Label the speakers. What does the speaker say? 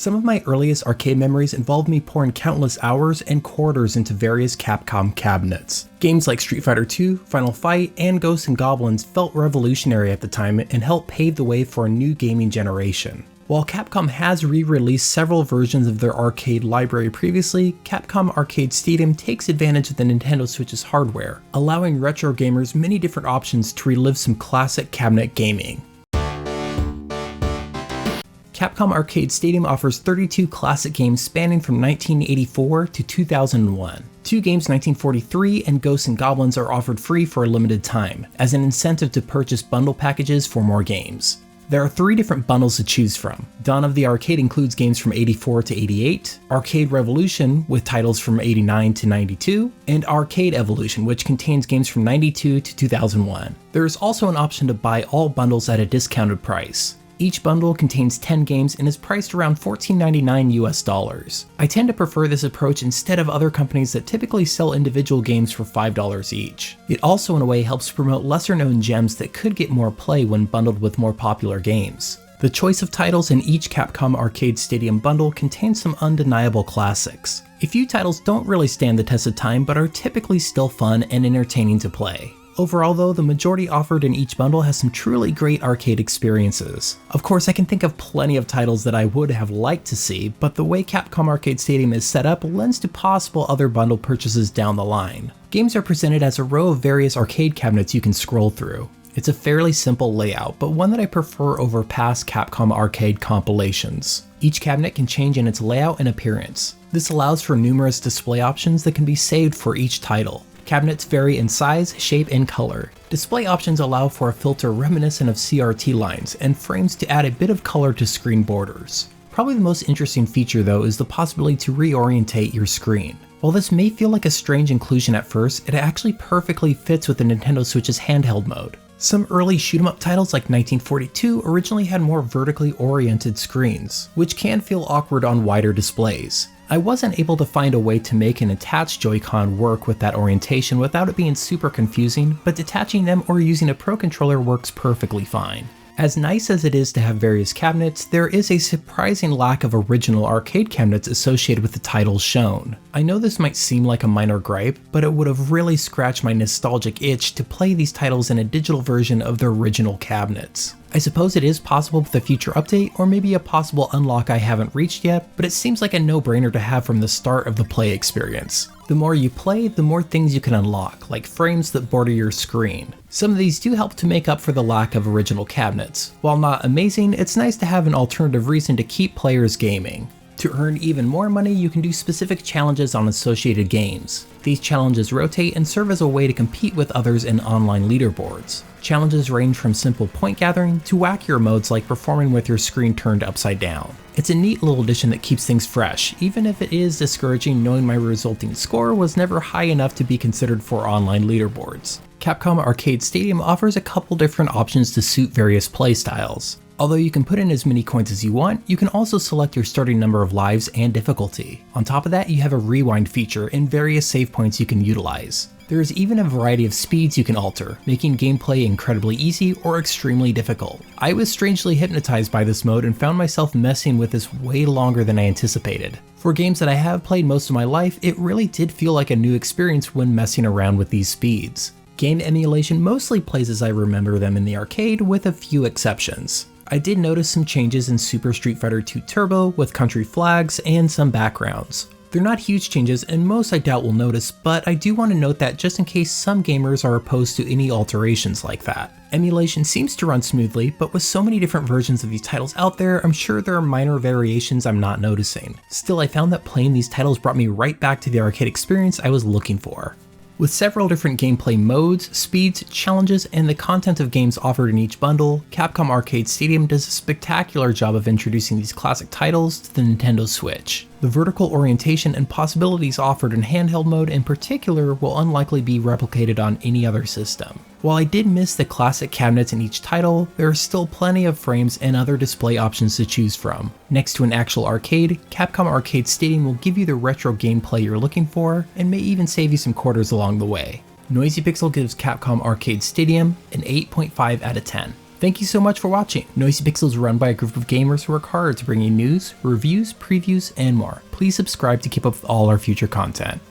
Speaker 1: Some of my earliest arcade memories involved me pouring countless hours and quarters into various Capcom cabinets. Games like Street Fighter II, Final Fight, and Ghosts and Goblins felt revolutionary at the time and helped pave the way for a new gaming generation. While Capcom has re-released several versions of their arcade library previously, Capcom Arcade Stadium takes advantage of the Nintendo Switch's hardware, allowing retro gamers many different options to relive some classic cabinet gaming. Capcom Arcade Stadium offers 32 classic games spanning from 1984 to 2001. Two games, 1943 and Ghosts and Goblins, are offered free for a limited time, as an incentive to purchase bundle packages for more games. There are 3 different bundles to choose from. Dawn of the Arcade includes games from 84 to 88, Arcade Revolution with titles from 89 to 92, and Arcade Evolution, which contains games from 92 to 2001. There is also an option to buy all bundles at a discounted price. Each bundle contains 10 games and is priced around $14.99 US. I tend to prefer this approach instead of other companies that typically sell individual games for $5 each. It also in a way helps promote lesser known gems that could get more play when bundled with more popular games. The choice of titles in each Capcom Arcade Stadium bundle contains some undeniable classics. A few titles don't really stand the test of time but are typically still fun and entertaining to play. Overall though, the majority offered in each bundle has some truly great arcade experiences. Of course, I can think of plenty of titles that I would have liked to see, but the way Capcom Arcade Stadium is set up lends to possible other bundle purchases down the line. Games are presented as a row of various arcade cabinets you can scroll through. It's a fairly simple layout, but one that I prefer over past Capcom Arcade compilations. Each cabinet can change in its layout and appearance. This allows for numerous display options that can be saved for each title. Cabinets vary in size, shape, and color. Display options allow for a filter reminiscent of CRT lines, and frames to add a bit of color to screen borders. Probably the most interesting feature though is the possibility to reorientate your screen. While this may feel like a strange inclusion at first, it actually perfectly fits with the Nintendo Switch's handheld mode. Some early shoot-'em-up titles like 1942 originally had more vertically oriented screens, which can feel awkward on wider displays. I wasn't able to find a way to make an attached Joy-Con work with that orientation without it being super confusing, but detaching them or using a Pro Controller works perfectly fine. As nice as it is to have various cabinets, there is a surprising lack of original arcade cabinets associated with the titles shown. I know this might seem like a minor gripe, but it would have really scratched my nostalgic itch to play these titles in a digital version of their original cabinets. I suppose it is possible with a future update, or maybe a possible unlock I haven't reached yet, but it seems like a no-brainer to have from the start of the play experience. The more you play, the more things you can unlock, like frames that border your screen. Some of these do help to make up for the lack of original cabinets. While not amazing, it's nice to have an alternative reason to keep players gaming. To earn even more money, you can do specific challenges on associated games. These challenges rotate and serve as a way to compete with others in online leaderboards. Challenges range from simple point gathering to wackier modes like performing with your screen turned upside down. It's a neat little addition that keeps things fresh, even if it is discouraging knowing my resulting score was never high enough to be considered for online leaderboards. Capcom Arcade Stadium offers a couple different options to suit various playstyles. Although you can put in as many coins as you want, you can also select your starting number of lives and difficulty. On top of that, you have a rewind feature and various save points you can utilize. There is even a variety of speeds you can alter, making gameplay incredibly easy or extremely difficult. I was strangely hypnotized by this mode and found myself messing with this way longer than I anticipated. For games that I have played most of my life, it really did feel like a new experience when messing around with these speeds. Game emulation mostly plays as I remember them in the arcade, with a few exceptions. I did notice some changes in Super Street Fighter II Turbo with country flags and some backgrounds. They're not huge changes and most I doubt will notice, but I do want to note that just in case some gamers are opposed to any alterations like that. Emulation seems to run smoothly, but with so many different versions of these titles out there, I'm sure there are minor variations I'm not noticing. Still, I found that playing these titles brought me right back to the arcade experience I was looking for. With several different gameplay modes, speeds, challenges, and the content of games offered in each bundle, Capcom Arcade Stadium does a spectacular job of introducing these classic titles to the Nintendo Switch. The vertical orientation and possibilities offered in handheld mode in particular will unlikely be replicated on any other system. While I did miss the classic cabinets in each title, there are still plenty of frames and other display options to choose from. Next to an actual arcade, Capcom Arcade Stadium will give you the retro gameplay you're looking for, and may even save you some quarters along the way. Noisy Pixel gives Capcom Arcade Stadium an 8.5 out of 10. Thank you so much for watching. Noisy Pixel is run by a group of gamers who work hard to bring you news, reviews, previews, and more. Please subscribe to keep up with all our future content.